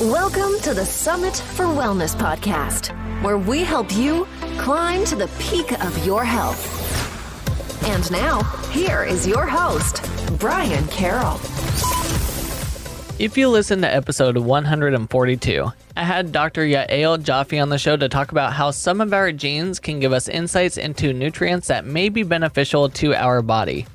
Welcome to the Summit for Wellness podcast, where we help you climb to the peak of your health. And now, here is your host, Brian Carroll. If you listen to episode 142, I had Dr. Yael Jaffe on the show to talk about how some of our genes can give us insights into nutrients that may be beneficial to our body.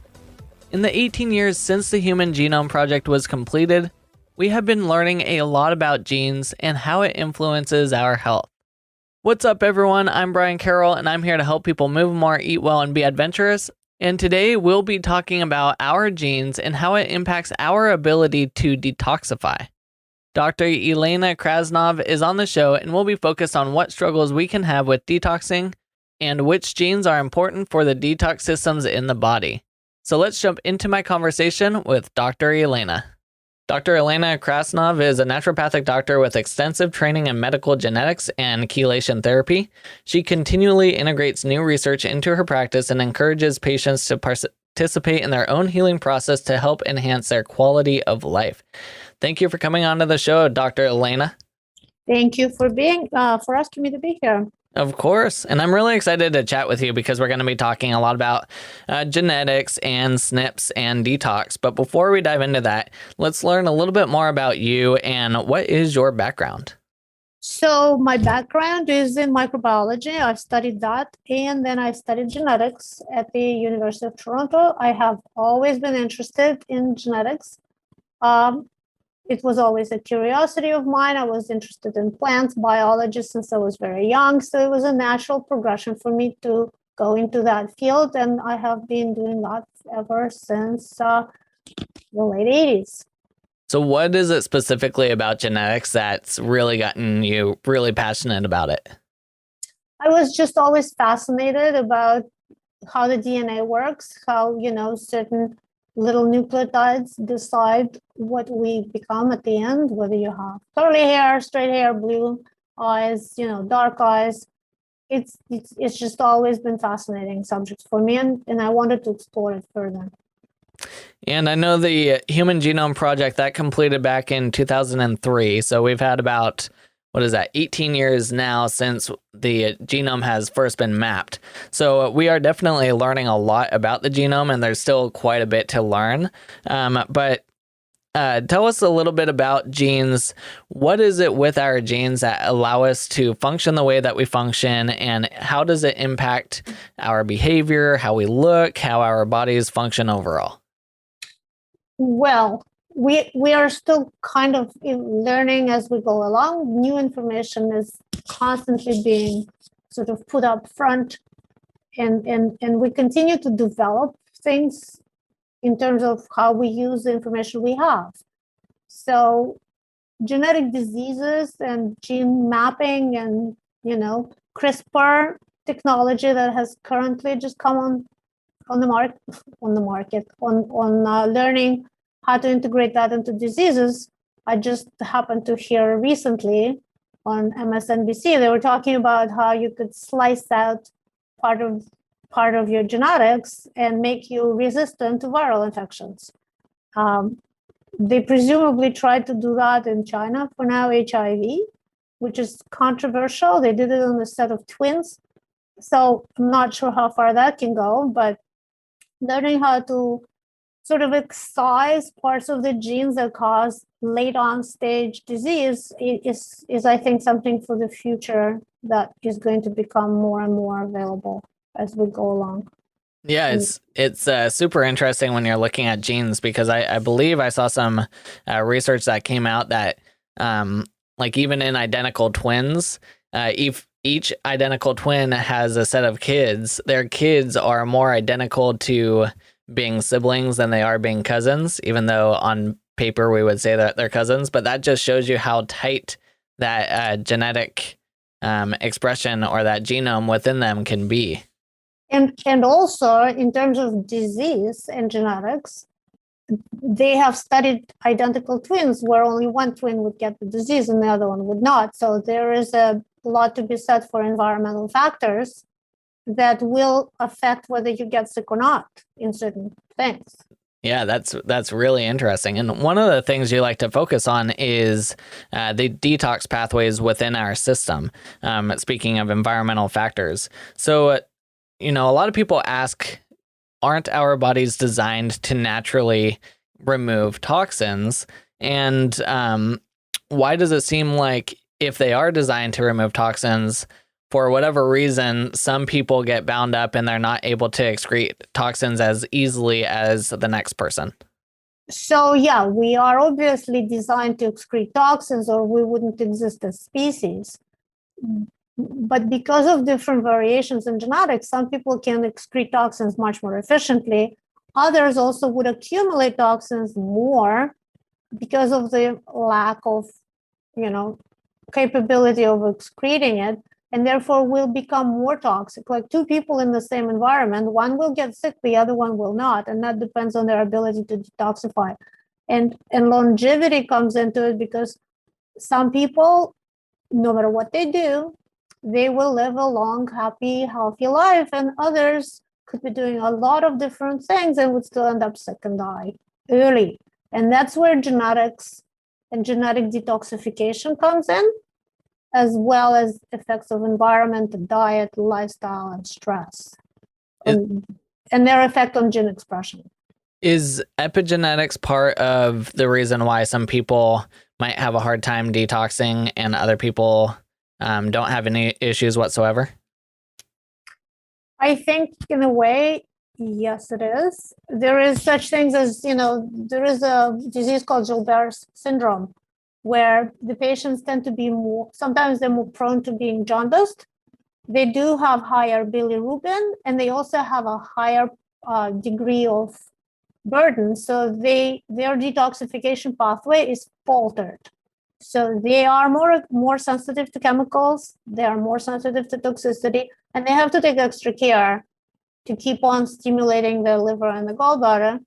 In the 18 years since the Human Genome Project was completed, we have been learning a lot about genes and how it influences our health. What's up, everyone? I'm Brian Carroll, and I'm here to help people move more, eat well, and be adventurous. And today we'll be talking about our genes and how it impacts our ability to detoxify. Dr. Elena Krasnov is on the show, and we'll be focused on what struggles we can have with detoxing and which genes are important for the detox systems in the body. So let's jump into my conversation with Dr. Elena. Dr. Elena Krasnov is a naturopathic doctor with extensive training in medical genetics and chelation therapy. She continually integrates new research into her practice and encourages patients to participate in their own healing process to help enhance their quality of life. Thank you for coming on to the show, Dr. Elena. Thank you for asking me to be here. Of course. And I'm really excited to chat with you because we're going to be talking a lot about genetics and SNiPs and detox. But before we dive into that, let's learn a little bit more about you and what is your background? So my background is in microbiology. I studied that, and then I studied genetics at the University of Toronto. I have always been interested in genetics. It was always a curiosity of mine. I was interested in plants, biology since I was very young. So it was a natural progression for me to go into that field. And I have been doing that ever since the late 80s. So what is it specifically about genetics that's really gotten you really passionate about it? I was just always fascinated about how the DNA works, how, certain little nucleotides decide what we become at the end, whether you have curly hair, straight hair, blue eyes, dark eyes. It's just always been fascinating subject for me, and I wanted to explore it further. And I know the Human Genome Project that completed back in 2003. So we've had about 18 years now since the genome has first been mapped. So we are definitely learning a lot about the genome, and there's still quite a bit to learn. But tell us a little bit about genes. What is it with our genes that allow us to function the way that we function, and how does it impact our behavior, how we look, how our bodies function overall? Well, we are still kind of learning as we go along. New information is constantly being sort of put up front, and we continue to develop things in terms of how we use the information we have. So genetic diseases and gene mapping and, CRISPR technology that has currently just come on learning how to integrate that into diseases. I just happened to hear recently on MSNBC, they were talking about how you could slice out part of your genetics and make you resistant to viral infections. They presumably tried to do that in China for now, HIV, which is controversial. They did it on a set of twins. So I'm not sure how far that can go, but learning how to sort of excise parts of the genes that cause late on stage disease is I think something for the future that is going to become more and more available as we go along. Yeah, it's super interesting when you're looking at genes, because I believe I saw some research that came out that like even in identical twins, if each identical twin has a set of kids, their kids are more identical to being siblings than they are being cousins, even though on paper we would say that they're cousins. But that just shows you how tight that genetic expression or that genome within them can be. And also in terms of disease and genetics, they have studied identical twins where only one twin would get the disease and the other one would not. So there is a lot to be said for environmental factors that will affect whether you get sick or not in certain things. Yeah, that's really interesting. And one of the things you like to focus on is the detox pathways within our system. Speaking of environmental factors. So, a lot of people ask, aren't our bodies designed to naturally remove toxins? And why does it seem like if they are designed to remove toxins, for whatever reason, some people get bound up and they're not able to excrete toxins as easily as the next person? So yeah, we are obviously designed to excrete toxins or we wouldn't exist as species. But because of different variations in genetics, some people can excrete toxins much more efficiently. Others also would accumulate toxins more because of the lack of, capability of excreting it, and therefore will become more toxic. Like two people in the same environment, one will get sick, the other one will not, and that depends on their ability to detoxify. And longevity comes into it because some people, no matter what they do, they will live a long, happy, healthy life, and others could be doing a lot of different things and would still end up sick and die early. And that's where genetics and genetic detoxification comes in, as well as effects of environment, diet, lifestyle, and stress, and their effect on gene expression. Is epigenetics part of the reason why some people might have a hard time detoxing and other people don't have any issues whatsoever? I think in a way, yes, it is. There is such things as, there is a disease called Gilbert's syndrome, where the patients tend to be sometimes they're more prone to being jaundiced. They do have higher bilirubin, and they also have a higher degree of burden. So their detoxification pathway is faltered. So they are more sensitive to chemicals. They are more sensitive to toxicity, and they have to take extra care to keep on stimulating their liver and the gallbladder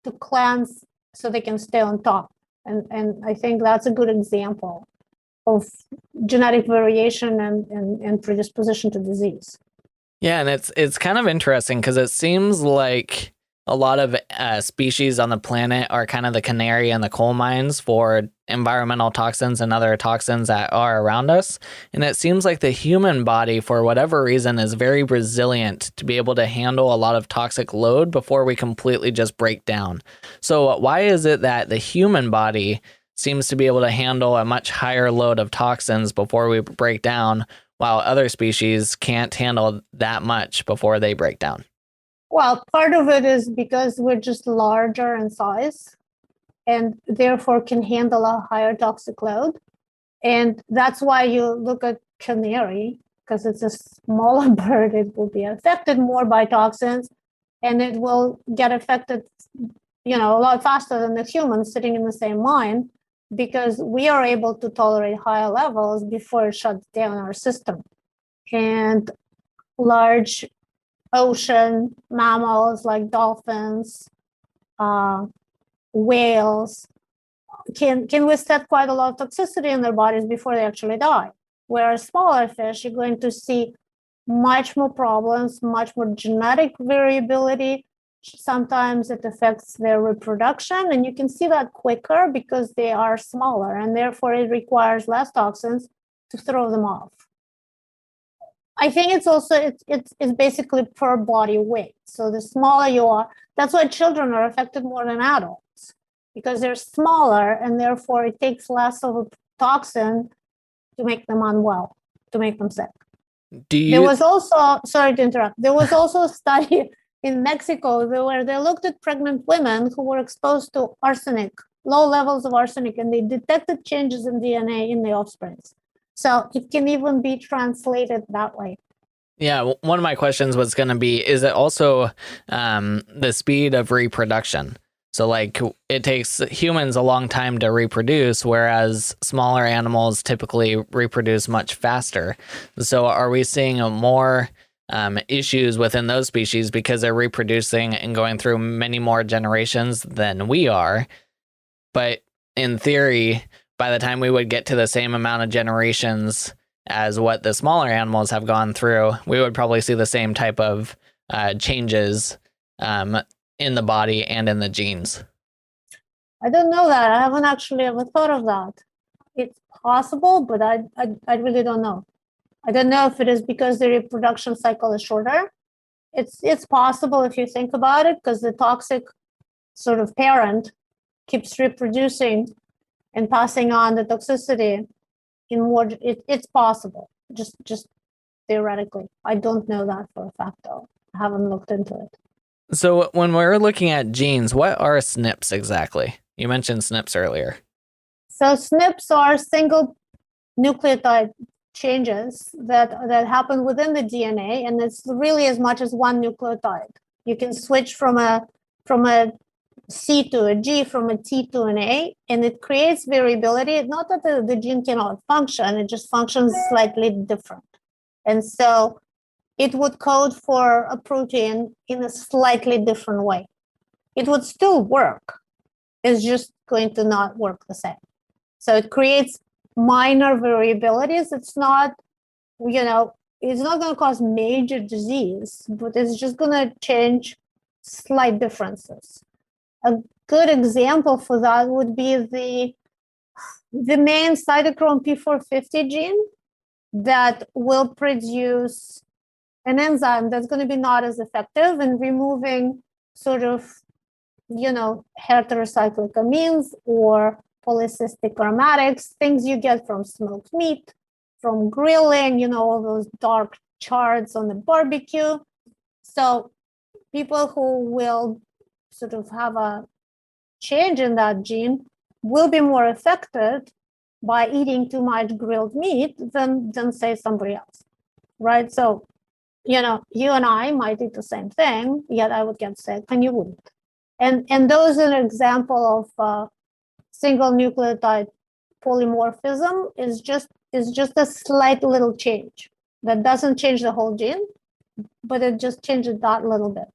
to cleanse so they can stay on top. And I think that's a good example of genetic variation and predisposition to disease. Yeah, and it's kind of interesting because it seems like a lot of species on the planet are kind of the canary in the coal mines for environmental toxins and other toxins that are around us. And it seems like the human body, for whatever reason, is very resilient to be able to handle a lot of toxic load before we completely just break down. So why is it that the human body seems to be able to handle a much higher load of toxins before we break down, while other species can't handle that much before they break down? Well, part of it is because we're just larger in size and therefore can handle a higher toxic load. And that's why you look at canary, because it's a smaller bird, it will be affected more by toxins and it will get affected, a lot faster than the humans sitting in the same mine, because we are able to tolerate higher levels before it shuts down our system. And large ocean mammals like dolphins, whales can withstand quite a lot of toxicity in their bodies before they actually die. Whereas smaller fish, you're going to see much more problems, much more genetic variability. Sometimes it affects their reproduction, and you can see that quicker because they are smaller, and therefore it requires less toxins to throw them off. I think it's also it's basically per body weight. So the smaller you are, that's why children are affected more than adults, because they're smaller and therefore it takes less of a toxin to make them unwell, to make them sick. There was also, sorry to interrupt, there was also a study in Mexico where they looked at pregnant women who were exposed to arsenic, low levels of arsenic, and they detected changes in DNA in the offspring. So it can even be translated that way. Yeah, one of my questions was going to be, is it also the speed of reproduction? So like it takes humans a long time to reproduce, whereas smaller animals typically reproduce much faster. So are we seeing more issues within those species because they're reproducing and going through many more generations than we are? But in theory, by the time we would get to the same amount of generations as what the smaller animals have gone through, we would probably see the same type of changes in the body and in the genes? I don't know that. I haven't actually ever thought of that. It's possible, but I really don't know. I don't know if it is because the reproduction cycle is shorter. It's possible if you think about it, because the toxic sort of parent keeps reproducing and passing on the toxicity in more. It's possible, just theoretically. I don't know that for a fact, though. I haven't looked into it. So when we're looking at genes, what are SNPs exactly? You mentioned SNPs earlier. So SNPs are single nucleotide changes that happen within the DNA, and it's really as much as one nucleotide. You can switch from a C to a G, from a T to an A, and it creates variability. Not that the gene cannot function, it just functions slightly different. And so it would code for a protein in a slightly different way. It would still work. It's just going to not work the same. So it creates minor variabilities. It's not, it's not going to cause major disease, but it's just going to change slight differences. A good example for that would be the main cytochrome P450 gene that will produce an enzyme that's going to be not as effective in removing sort of, heterocyclic amines or polycystic aromatics, things you get from smoked meat, from grilling, all those dark charts on the barbecue. So people who will sort of have a change in that gene will be more affected by eating too much grilled meat than say somebody else, right? So, you and I might eat the same thing, yet I would get sick and you wouldn't. And those are an example of single nucleotide polymorphism is just a slight little change that doesn't change the whole gene, but it just changes that little bit.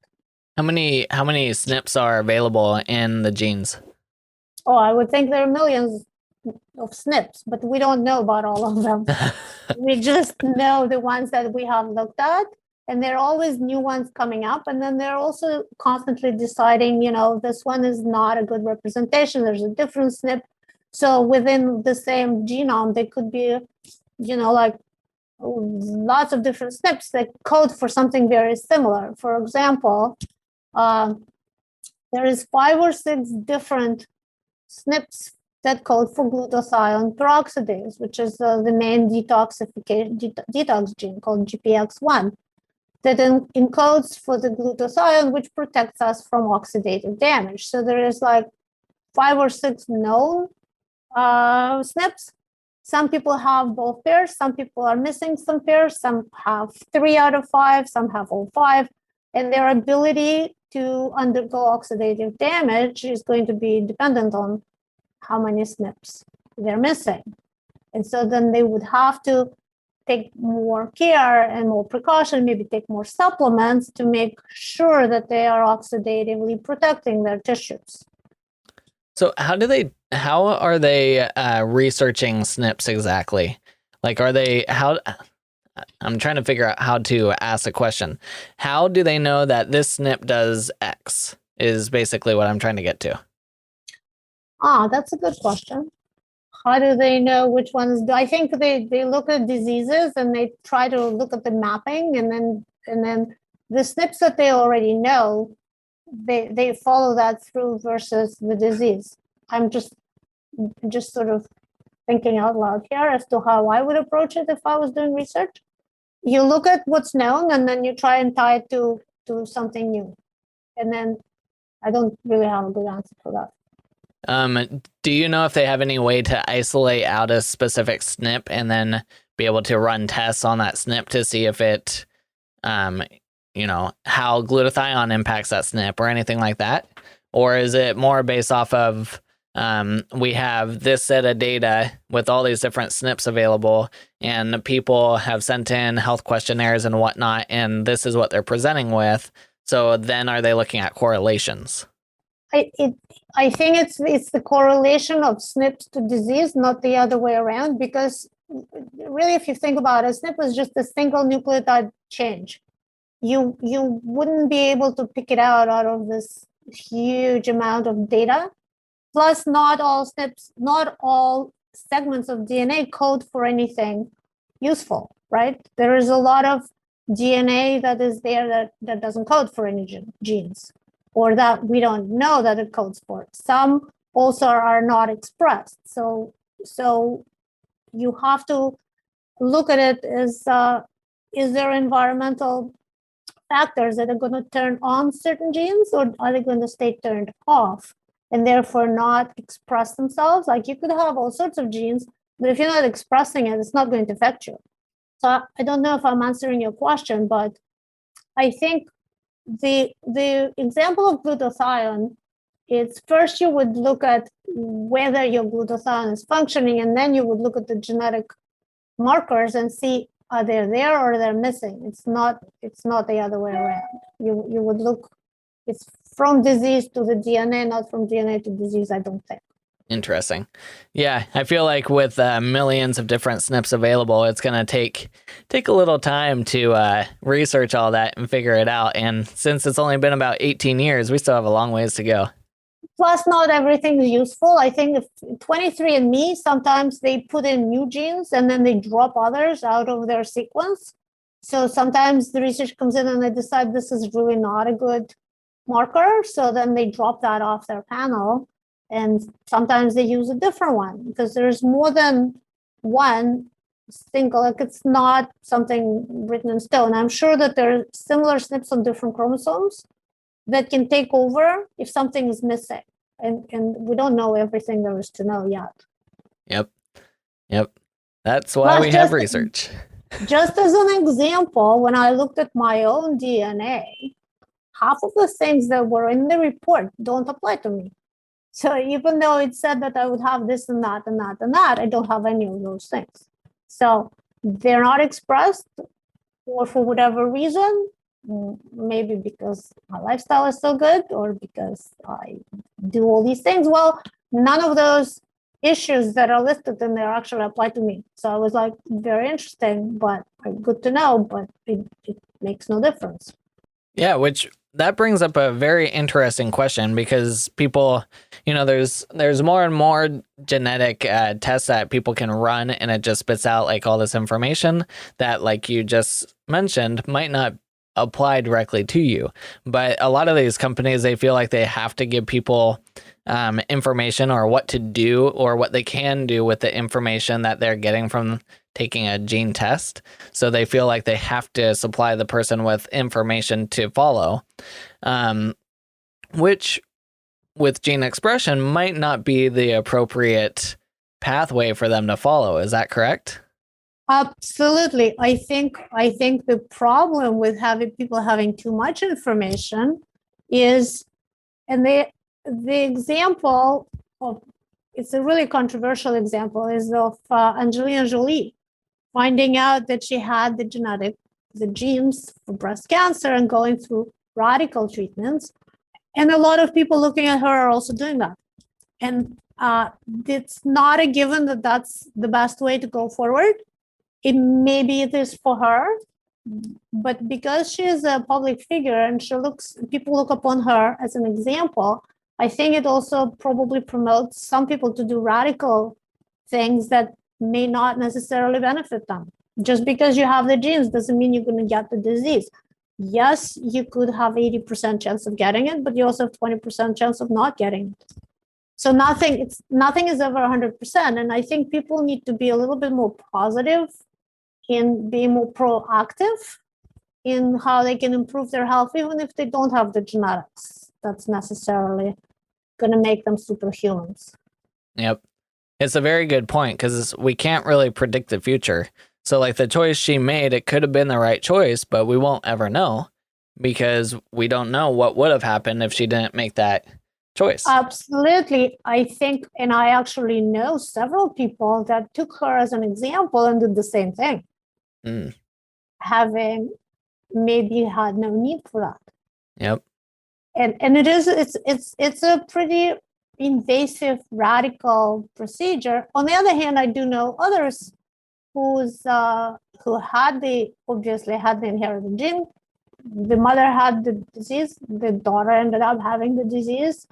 How many SNPs are available in the genes? Oh, I would think there are millions of SNPs, but we don't know about all of them. We just know the ones that we have looked at, and there are always new ones coming up. And then they're also constantly deciding, this one is not a good representation. There's a different SNP. So within the same genome, there could be, like lots of different SNPs that code for something very similar. For example, there is 5 or 6 different SNPs that code for glutathione peroxidase, which is the main detox gene called GPX1, that encodes for the glutathione, which protects us from oxidative damage. So there is like 5 or 6 known SNPs. Some people have both pairs, some people are missing some pairs, some have 3 out of 5, some have all 5, and their ability to undergo oxidative damage is going to be dependent on how many SNPs they're missing. And so then they would have to take more care and more precaution, maybe take more supplements to make sure that they are oxidatively protecting their tissues. So how are they researching SNPs exactly? Like, I'm trying to figure out how to ask the question. How do they know that this SNP does X is basically what I'm trying to get to. That's a good question. How do they know which ones do? I think they look at diseases and they try to look at the mapping, and then the SNPs that they already know, they follow that through versus the disease. I'm just sort of thinking out loud here as to how I would approach it if I was doing research. You look at what's known and then you try and tie it to something new. And then I don't really have a good answer for that. Do you know if they have any way to isolate out a specific SNP and then be able to run tests on that SNP to see if it, how glutathione impacts that SNP or anything like that? Or is it more based off of, we have this set of data with all these different SNPs available and people have sent in health questionnaires and whatnot, and this is what they're presenting with. So then are they looking at correlations? I think it's the correlation of SNPs to disease, not the other way around, because really, if you think about it, SNP is just a single nucleotide change. You wouldn't be able to pick it out of this huge amount of data. Plus, not all SNPs, not all segments of DNA code for anything useful, right? There is a lot of DNA that is there that doesn't code for any genes, or that we don't know that it codes for. Some also are not expressed. So you have to look at it as, is there environmental factors that are going to turn on certain genes, or are they going to stay turned off and therefore not express themselves? Like, you could have all sorts of genes, but if you're not expressing it, it's not going to affect you. So I don't know if I'm answering your question, but I think the example of glutathione, it's first you would look at whether your glutathione is functioning, and then you would look at the genetic markers and see, are they there or they're missing? It's not the other way around. You would look, it's from disease to the DNA, not from DNA to disease, I don't think. Interesting. Yeah, I feel like with millions of different SNPs available, it's going to take a little time to research all that and figure it out. And since it's only been about 18 years, we still have a long ways to go. Plus, not everything is useful. I think if 23andMe, sometimes they put in new genes and then they drop others out of their sequence. So sometimes the research comes in and they decide this is really not a good marker. So then they drop that off their panel. And sometimes they use a different one because there's more than one single, like it's not something written in stone. I'm sure that there are similar SNPs on different chromosomes that can take over if something is missing. And we don't know everything there is to know yet. Yep. That's why we have research. Just as an example, when I looked at my own DNA, half of the things that were in the report don't apply to me. So even though it said that I would have this and that and that and that, I don't have any of those things. So they're not expressed, or for whatever reason, maybe because my lifestyle is so good or because I do all these things. Well, none of those issues that are listed in there actually apply to me. So I was like, very interesting, but good to know, but it makes no difference. Yeah, which that brings up a very interesting question because people, there's more and more genetic tests that people can run, and it just spits out like all this information that, like you just mentioned, might not apply directly to you. But a lot of these companies, they feel like they have to give people information or what to do or what they can do with the information that they're getting from taking a gene test. So they feel like they have to supply the person with information to follow, which with gene expression might not be the appropriate pathway for them to follow. Is that correct? Absolutely. I think the problem with people having too much information is, and the example of, it's a really controversial example, is of Angelina Jolie finding out that she had the genes for breast cancer and going through radical treatments. And a lot of people looking at her are also doing that. And it's not a given that that's the best way to go forward. Maybe it is for her, but because she is a public figure and people look upon her as an example, I think it also probably promotes some people to do radical things that may not necessarily benefit them. Just because you have the genes doesn't mean you're going to get the disease. Yes, you could have 80% chance of getting it, but you also have 20% chance of not getting it. So nothing is ever 100%. And I think people need to be a little bit more positive in being more proactive in how they can improve their health, even if they don't have the genetics that's necessarily going to make them superhumans. Yep. It's a very good point because we can't really predict the future. So like the choice she made, it could have been the right choice, but we won't ever know because we don't know what would have happened if she didn't make that choice. Absolutely. I think, and I actually know several people that took her as an example and did the same thing. Having maybe had no need for that. Yep. And it's a pretty invasive, radical procedure. On the other hand, I do know others who obviously had the inherited gene, the mother had the disease, the daughter ended up having the disease.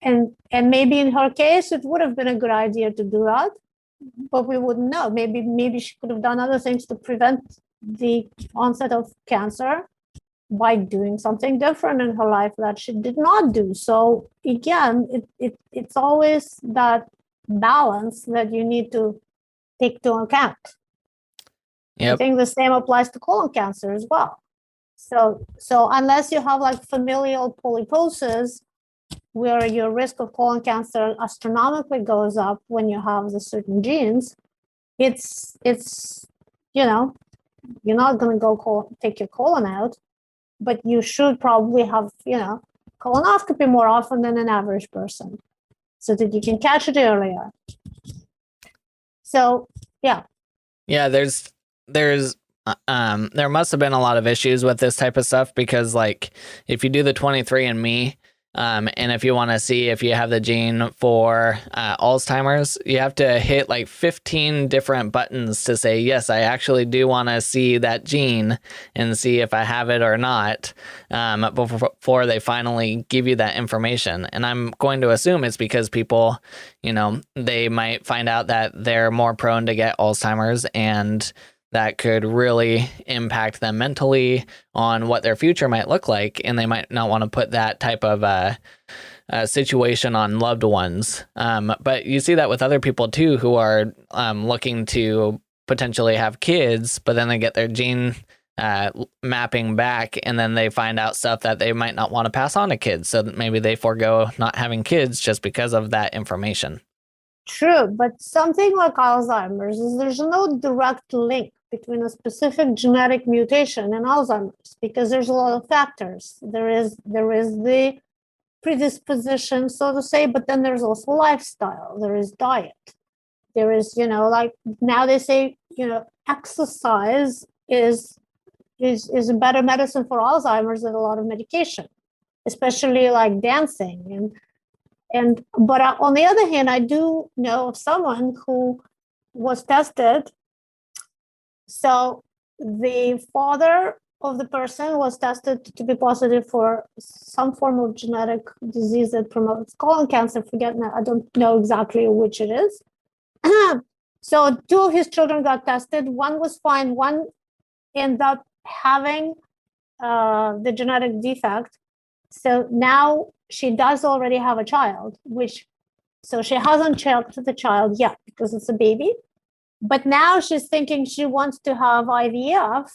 And maybe in her case, it would have been a good idea to do that, but we wouldn't know. Maybe she could have done other things to prevent the onset of cancer by doing something different in her life that she did not do. So again, it's always that balance that you need to take into account. Yep. I think the same applies to colon cancer as well. So unless you have like familial polyposis, where your risk of colon cancer astronomically goes up when you have the certain genes, it's you're not going to go take your colon out, but you should probably have colonoscopy more often than an average person, so that you can catch it earlier. So yeah, there must have been a lot of issues with this type of stuff, because like if you do the 23andMe, and if you want to see if you have the gene for Alzheimer's, you have to hit like 15 different buttons to say, yes, I actually do want to see that gene and see if I have it or not, before they finally give you that information. And I'm going to assume it's because people, they might find out that they're more prone to get Alzheimer's, and that could really impact them mentally on what their future might look like. And they might not want to put that type of situation on loved ones. But you see that with other people too, who are looking to potentially have kids, but then they get their gene mapping back, and then they find out stuff that they might not want to pass on to kids. So maybe they forego not having kids just because of that information. True, but something like Alzheimer's there's no direct link between a specific genetic mutation and Alzheimer's, because there's a lot of factors. There is the predisposition, so to say, but then there's also lifestyle. There is diet. There is, like now they say, exercise is a better medicine for Alzheimer's than a lot of medication, especially like dancing but on the other hand, I do know of someone who was tested. So the father of the person was tested to be positive for some form of genetic disease that promotes colon cancer. I don't know exactly which it is. So two of his children got tested. One was fine. One ended up having the genetic defect. So now she does already have a child, so she hasn't checked the child yet because it's a baby. But now she's thinking she wants to have IVF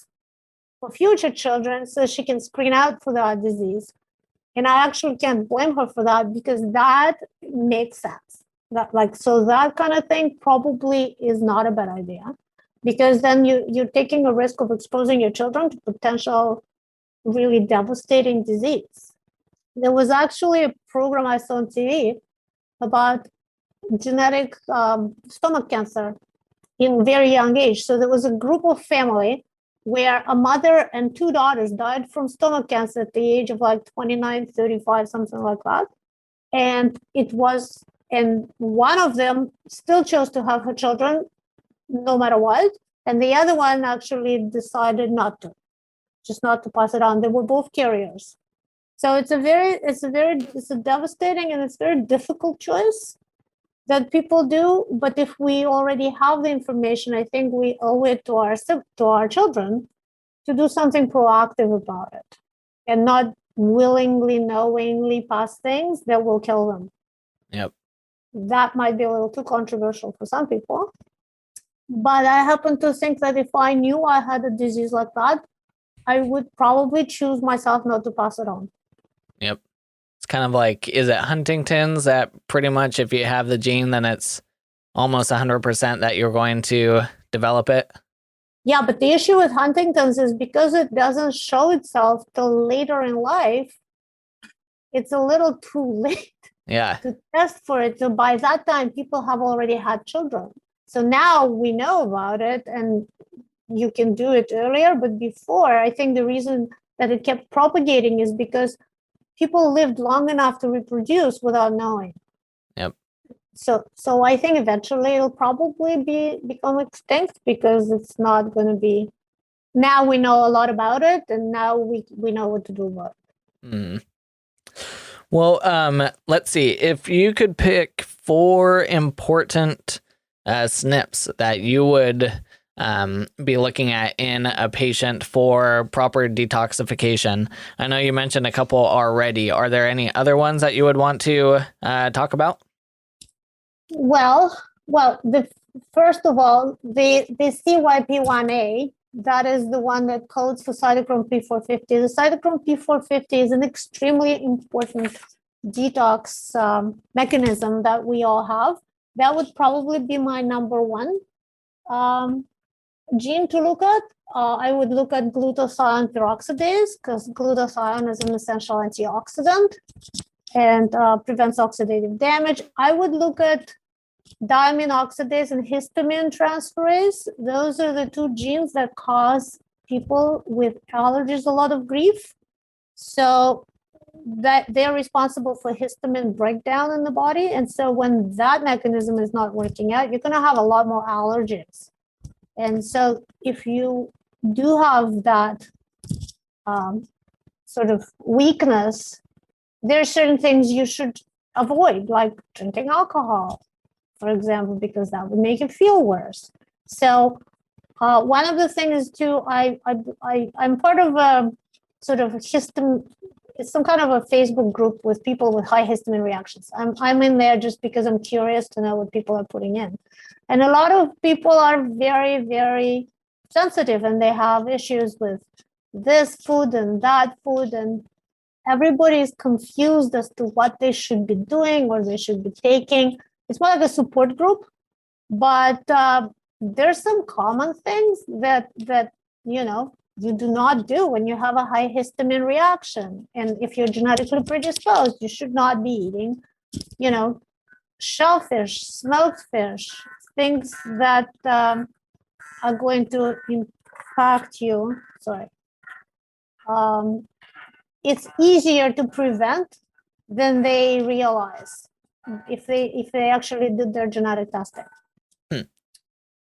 for future children so she can screen out for that disease. And I actually can't blame her for that, because that makes sense. So that kind of thing probably is not a bad idea, because then you're taking a risk of exposing your children to potential really devastating disease. There was actually a program I saw on TV about genetic stomach cancer in very young age. So there was a group of family where a mother and two daughters died from stomach cancer at the age of like 29, 35, something like that. And one of them still chose to have her children no matter what. And the other one actually decided not to pass it on. They were both carriers. So it's a devastating and it's very difficult choice that people do. But if we already have the information, I think we owe it to our children to do something proactive about it, and not willingly, knowingly pass things that will kill them. Yep. That might be a little too controversial for some people. But I happen to think that if I knew I had a disease like that, I would probably choose myself not to pass it on. Yep. It's kind of like, is it Huntington's, that pretty much if you have the gene, then it's almost 100% that you're going to develop it? Yeah, but the issue with Huntington's is because it doesn't show itself till later in life, it's a little too late to test for it. So by that time, people have already had children. So now we know about it and you can do it earlier. But before, I think the reason that it kept propagating is because people lived long enough to reproduce without knowing. Yep. So I think eventually it'll probably become extinct because it's not going to be now we know a lot about it, and now we know what to do about it. Mm. Well, let's see. If you could pick 4 important SNPs that you would be looking at in a patient for proper detoxification. I know you mentioned a couple already. Are there any other ones that you would want to talk about? Well, first of all, the CYP1A, that is the one that codes for cytochrome P450. The cytochrome P450 is an extremely important detox mechanism that we all have. That would probably be my number one gene to look at. I would look at glutathione peroxidase, because glutathione is an essential antioxidant and prevents oxidative damage. I would look at diamine oxidase and histamine transferase. Those are the 2 genes that cause people with allergies a lot of grief. So that they're responsible for histamine breakdown in the body. And so when that mechanism is not working out, you're going to have a lot more allergies. And so if you do have that sort of weakness, there are certain things you should avoid, like drinking alcohol, for example, because that would make it feel worse. So one of the things too, I'm part of a sort of it's some kind of a Facebook group with people with high histamine reactions. I'm in there just because I'm curious to know what people are putting in. And a lot of people are very, very sensitive, and they have issues with this food and that food, and everybody is confused as to what they should be doing or they should be taking. It's more like a support group, but there's some common things that you do not do when you have a high histamine reaction. And if you're genetically predisposed, you should not be eating, shellfish, smoked fish, things that are going to impact you. Sorry. It's easier to prevent than they realize if they actually did their genetic testing.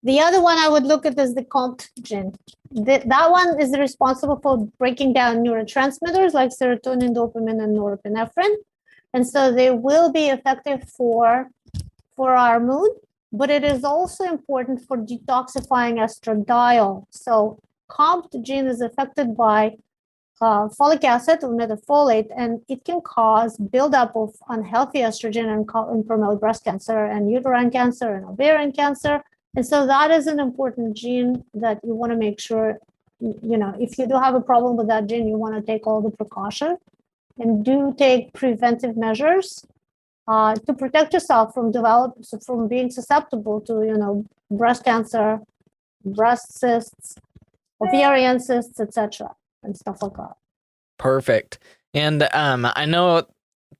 The other one I would look at is the COMT gene. That one is responsible for breaking down neurotransmitters like serotonin, dopamine, and norepinephrine. And so they will be effective for our mood, but it is also important for detoxifying estradiol. So COMT gene is affected by folic acid or metafolate, and it can cause buildup of unhealthy estrogen and promote breast cancer and uterine cancer and ovarian cancer. And so that is an important gene that you want to make sure, if you do have a problem with that gene, you want to take all the precaution and do take preventive measures to protect yourself from being susceptible to, breast cancer, breast cysts, ovarian cysts, etc., and stuff like that. Perfect. And I know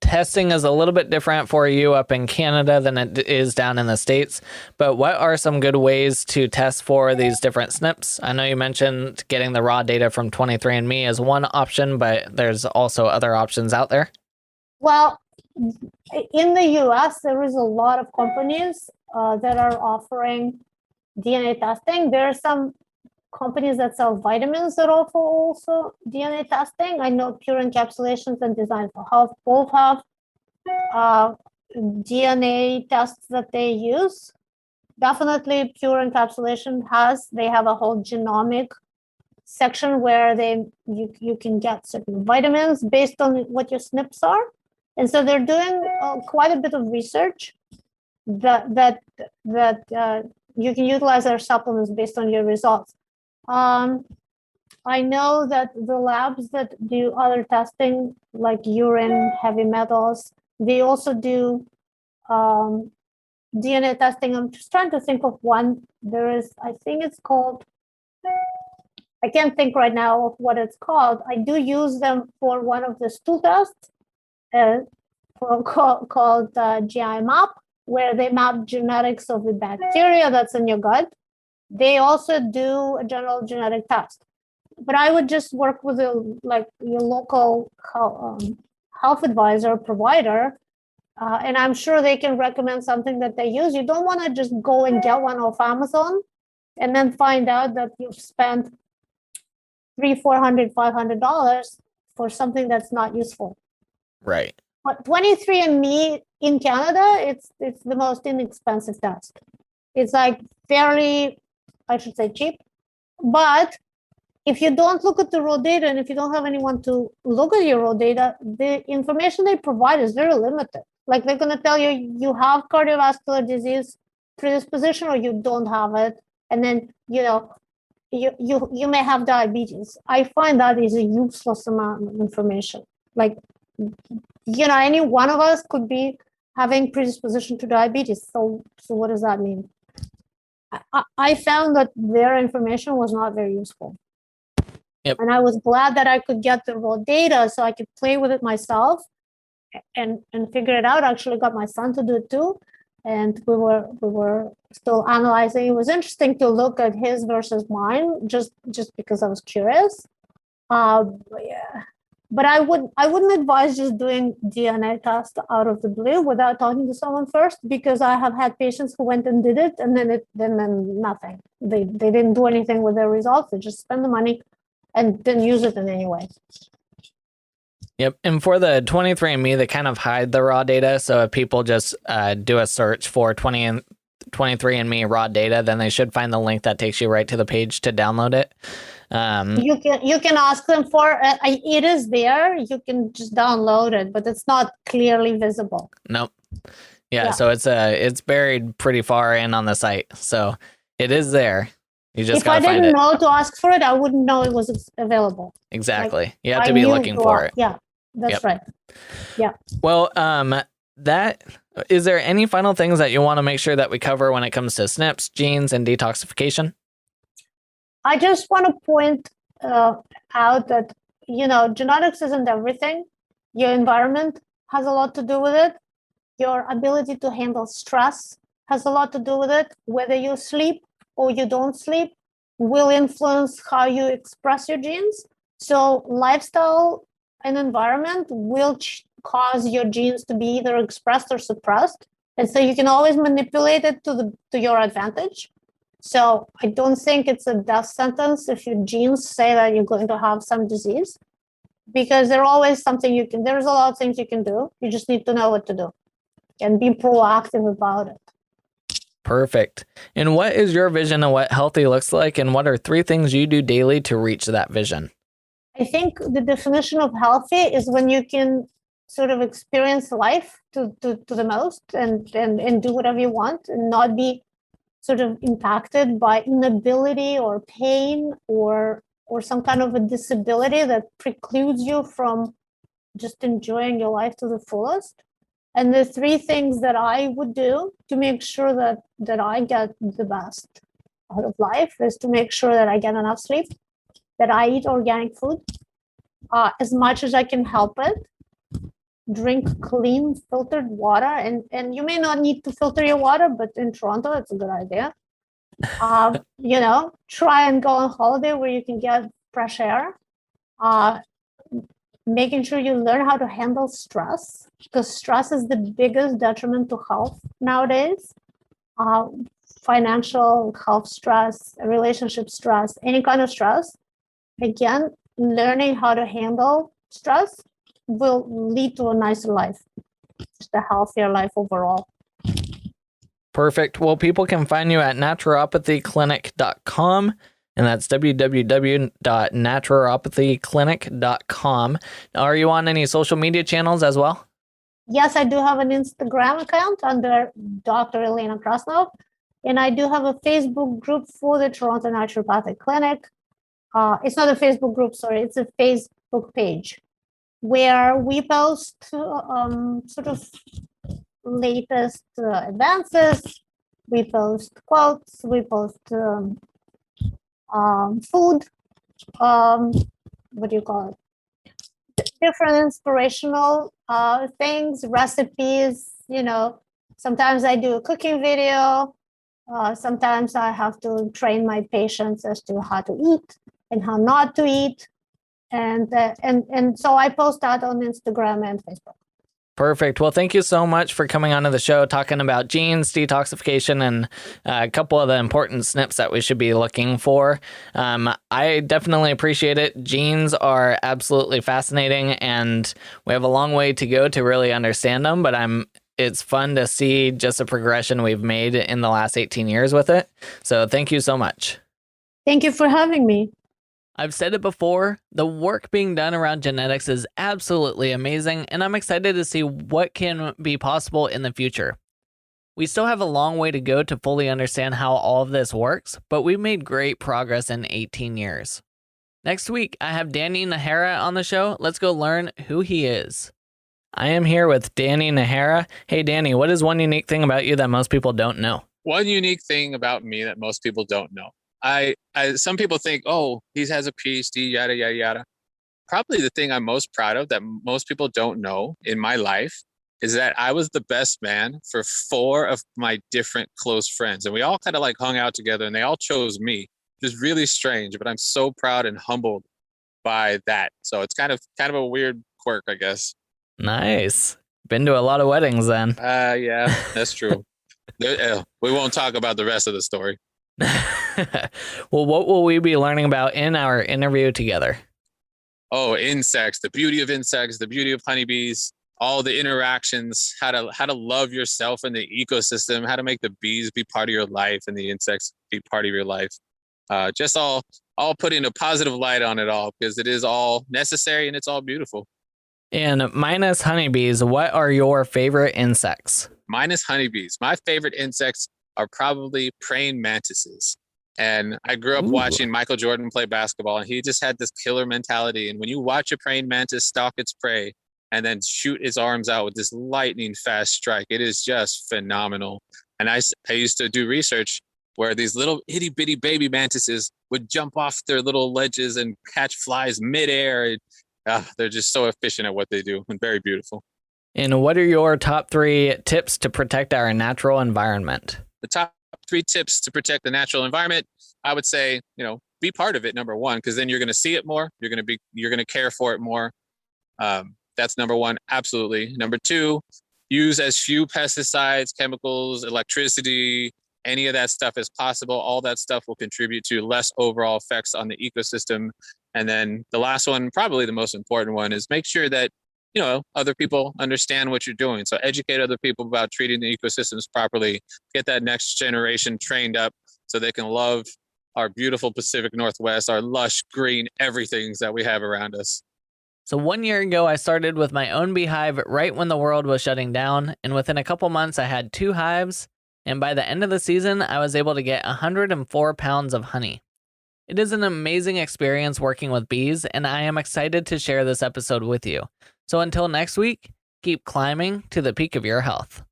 testing is a little bit different for you up in Canada than it is down in the States, but what are some good ways to test for these different SNPs? I know you mentioned getting the raw data from 23andMe as one option, but there's also other options out there. Well, in the US, there is a lot of companies that are offering DNA testing. There are some companies that sell vitamins that offer also DNA testing. I know Pure Encapsulations and Design for Health both have DNA tests that they use. Definitely Pure Encapsulation they have a whole genomic section where you can get certain vitamins based on what your SNPs are. And so they're doing quite a bit of research that you can utilize their supplements based on your results. I know that the labs that do other testing, like urine, heavy metals, they also do DNA testing. I'm just trying to think of one. There is, I think it's called, I can't think right now of what it's called. I do use them for one of the stool tests called GI map, where they map genetics of the bacteria that's in your gut. They also do a general genetic test, but I would just work with your local health advisor provider, and I'm sure they can recommend something that they use. You don't want to just go and get one off Amazon and then find out that you've spent $300, $400, $500 for something that's not useful. Right. But 23andMe in Canada, it's the most inexpensive test. It's like fairly, I should say, cheap. But if you don't look at the raw data, and if you don't have anyone to look at your raw data, the information they provide is very limited. Like they're going to tell you you have cardiovascular disease predisposition or you don't have it, and then you may have diabetes. I find that is a useless amount of information. Like any one of us could be having predisposition to diabetes. So what does that mean? I found that their information was not very useful. Yep. And I was glad that I could get the raw data so I could play with it myself and figure it out. I actually got my son to do it too. And we were still analyzing. It was interesting to look at his versus mine, just because I was curious. But I wouldn't advise just doing DNA test out of the blue without talking to someone first, because I have had patients who went and did it and then nothing. They didn't do anything with their results. They just spent the money and didn't use it in any way. Yep. And for the 23andMe, they kind of hide the raw data. So if people just do a search for 23andMe raw data, then they should find the link that takes you right to the page to download it. You can ask them for it is there. You can just download it, but it's not clearly visible. Nope. Yeah. So it's buried pretty far in on the site. So it is there. You just gotta find it. If I didn't know to ask for it, I wouldn't know it was available. Exactly. Like, you have to be looking for it. Yeah, that's right. Yeah. Well, is there any final things that you want to make sure that we cover when it comes to SNPs, genes, and detoxification? I just want to point out that, genetics isn't everything. Your environment has a lot to do with it. Your ability to handle stress has a lot to do with it. Whether you sleep or you don't sleep will influence how you express your genes. So lifestyle and environment will cause your genes to be either expressed or suppressed. And so you can always manipulate it to your advantage. So I don't think it's a death sentence if your genes say that you're going to have some disease, because there's always something there's a lot of things you can do. You just need to know what to do and be proactive about it. Perfect. And what is your vision of what healthy looks like, and what are 3 things you do daily to reach that vision? I think the definition of healthy is when you can sort of experience life to the most and do whatever you want and not be sort of impacted by inability or pain or some kind of a disability that precludes you from just enjoying your life to the fullest. And the 3 things that I would do to make sure that I get the best out of life is to make sure that I get enough sleep, that I eat organic food as much as I can help it, drink clean filtered water, and you may not need to filter your water, but in Toronto it's a good idea. Try and go on holiday where you can get fresh air. Making sure you learn how to handle stress, because stress is the biggest detriment to health nowadays. Financial health stress, relationship stress, any kind of stress. Again, learning how to handle stress will lead to a nicer life, just a healthier life overall. Perfect. Well, people can find you at naturopathyclinic.com, and that's www.naturopathyclinic.com. Are you on any social media channels as well? Yes, I do have an Instagram account under Dr. Elena Krasnov, and I do have a Facebook group for the Toronto Naturopathic Clinic. It's not a Facebook group, sorry, it's a Facebook page where we post sort of latest advances. We post quotes, we post food, what do you call it? Different inspirational things, recipes, sometimes I do a cooking video. Sometimes I have to train my patients as to how to eat and how not to eat. And so I post that on Instagram and Facebook. Perfect. Well, thank you so much for coming onto the show, talking about genes, detoxification, and a couple of the important SNPs that we should be looking for. I definitely appreciate it. Genes are absolutely fascinating, and we have a long way to go to really understand them, but it's fun to see just a progression we've made in the last 18 years with it. So thank you so much. Thank you for having me. I've said it before, the work being done around genetics is absolutely amazing, and I'm excited to see what can be possible in the future. We still have a long way to go to fully understand how all of this works, but we've made great progress in 18 years. Next week, I have Danny Nahara on the show. Let's go learn who he is. I am here with Danny Nahara. Hey, Danny, what is one unique thing about you that most people don't know? One unique thing about me that most people don't know. Some people think, oh, he has a PhD, yada, yada, yada. Probably the thing I'm most proud of that most people don't know in my life is that I was the best man for 4 of my different close friends. And we all kind of like hung out together and they all chose me. It was really strange, but I'm so proud and humbled by that. So it's kind of a weird quirk, I guess. Nice. Been to a lot of weddings then. Yeah, that's true. We won't talk about the rest of the story. Well, what will we be learning about in our interview together? Oh, insects, the beauty of insects, the beauty of honeybees, all the interactions, how to love yourself and the ecosystem, how to make the bees be part of your life and the insects be part of your life. Just all putting a positive light on it all because it is all necessary and it's all beautiful. And minus honeybees, what are your favorite insects? Minus honeybees, my favorite insects are probably praying mantises. And I grew up watching Michael Jordan play basketball, and he just had this killer mentality. And when you watch a praying mantis stalk its prey and then shoot its arms out with this lightning fast strike, it is just phenomenal. And I used to do research where these little itty bitty baby mantises would jump off their little ledges and catch flies midair. They're just so efficient at what they do and very beautiful. And what are your top 3 tips to protect our natural environment? The top 3 tips to protect the natural environment, I would say, be part of it, number 1, because then you're going to see it more. You're going to care for it more. That's number 1. Absolutely. Number 2, use as few pesticides, chemicals, electricity, any of that stuff as possible. All that stuff will contribute to less overall effects on the ecosystem. And then the last one, probably the most important one, is make sure that other people understand what you're doing. So educate other people about treating the ecosystems properly, get that next generation trained up so they can love our beautiful Pacific Northwest, our lush green everythings that we have around us. So 1 year ago, I started with my own beehive right when the world was shutting down. And within a couple months, I had 2 hives. And by the end of the season, I was able to get 104 pounds of honey. It is an amazing experience working with bees, and I am excited to share this episode with you. So until next week, keep climbing to the peak of your health.